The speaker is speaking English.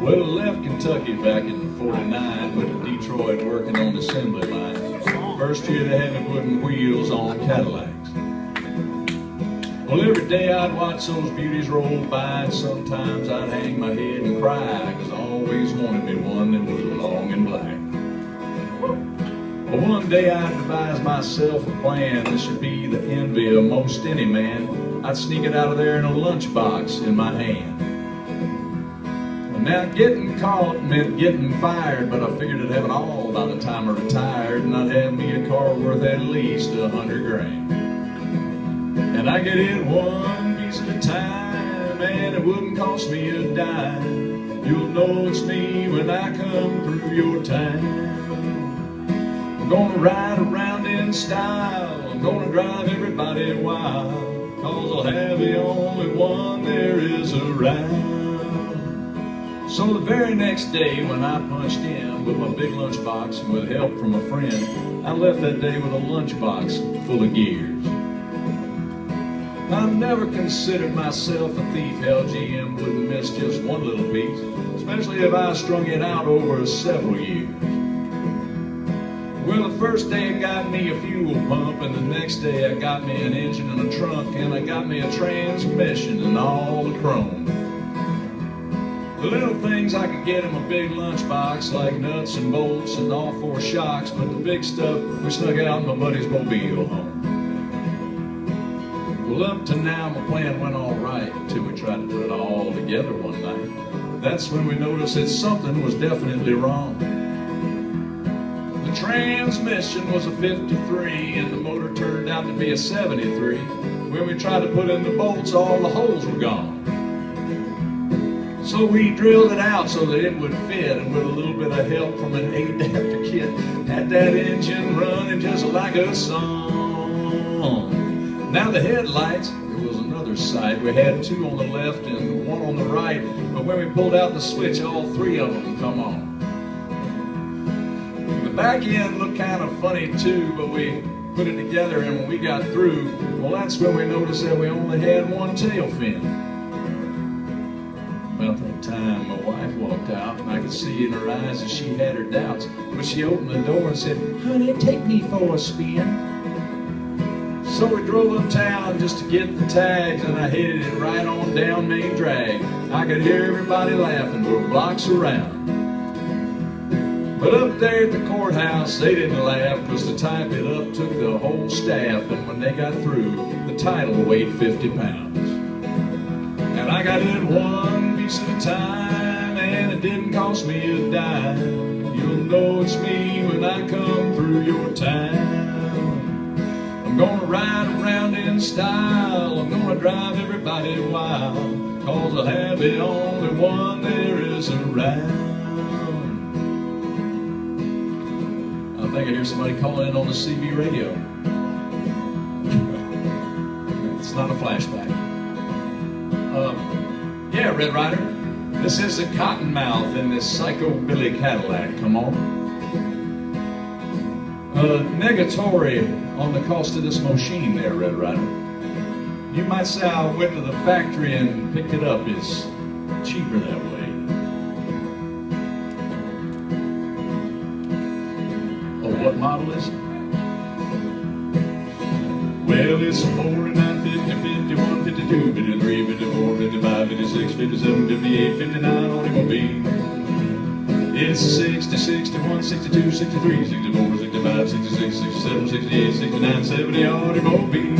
Well, I left Kentucky back in '49, went to Detroit working on the assembly line. First year they had me putting wheels on Cadillacs. Well, every day I'd watch those beauties roll by, and sometimes I'd hang my head and cry, 'cause I always wanted me one that was long and black. Well, one day I'd devise myself a plan that should be the envy of most any man. I'd sneak it out of there in a lunchbox in my hand. Now, getting caught meant getting fired, but I figured I'd have it all by the time I retired, and I'd have me a car worth at least $100 grand. And I get in one piece at a time, and it wouldn't cost me a dime. You'll know it's me when I come through your town. I'm gonna ride around in style, I'm gonna drive everybody wild, 'cause I'll have the only one there is around. So the very next day when I punched in with my big lunchbox and with help from a friend, I left that day with a lunchbox full of gears. I've never considered myself a thief. Hell, GM wouldn't miss just one little piece, especially if I strung it out over several years. Well, the first day it got me a fuel pump, and the next day I got me an engine and a trunk, and I got me a transmission and all the chrome. The little things I could get in my big lunchbox, like nuts and bolts and all four shocks, but the big stuff we snuck out in my buddy's mobile home. Well, up to now my plan went all right until we tried to put it all together one night. That's when we noticed that something was definitely wrong. The transmission was a 53 and the motor turned out to be a 73. When we tried to put in the bolts, all the holes were gone. So we drilled it out so that it would fit, and with a little bit of help from an adapter kit, had that engine running just like a song. Now the headlights, it was another sight. We had two on the left and one on the right, but when we pulled out the switch, all three of them come on. The back end looked kind of funny too, but we put it together, and when we got through, well, that's when we noticed that we only had one tail fin. About that time, my wife walked out, and I could see in her eyes that she had her doubts. But she opened the door and said, "Honey, take me for a spin." So we drove uptown just to get the tags, and I headed it right on down Main Drag. I could hear everybody laughing for blocks around. But up there at the courthouse, they didn't laugh, 'cause to type it up took the whole staff, and when they got through, the title weighed 50 pounds. And I got in one piece at a time, and it didn't cost me a dime. You'll know it's me when I come through your town. I'm gonna ride around in style, I'm gonna drive everybody wild, 'cause I'll have the only one there is around. I think I hear somebody calling in on the CB radio. It's not a flashback. Yeah, Red Rider, this is the Cottonmouth in this Psycho-Billy Cadillac, come on. Negatory on the cost of this machine there, Red Rider. You might say I went to the factory and picked it up. It's cheaper that way. Oh, what model is it? Well, it's a 49, 50, 51, 52, 53, 54, 55, 56, 57, 58, 59 automobile. It's a 60, 61, 62, 63, 64, 65, 66, 67, 68, 69, 70 automobile.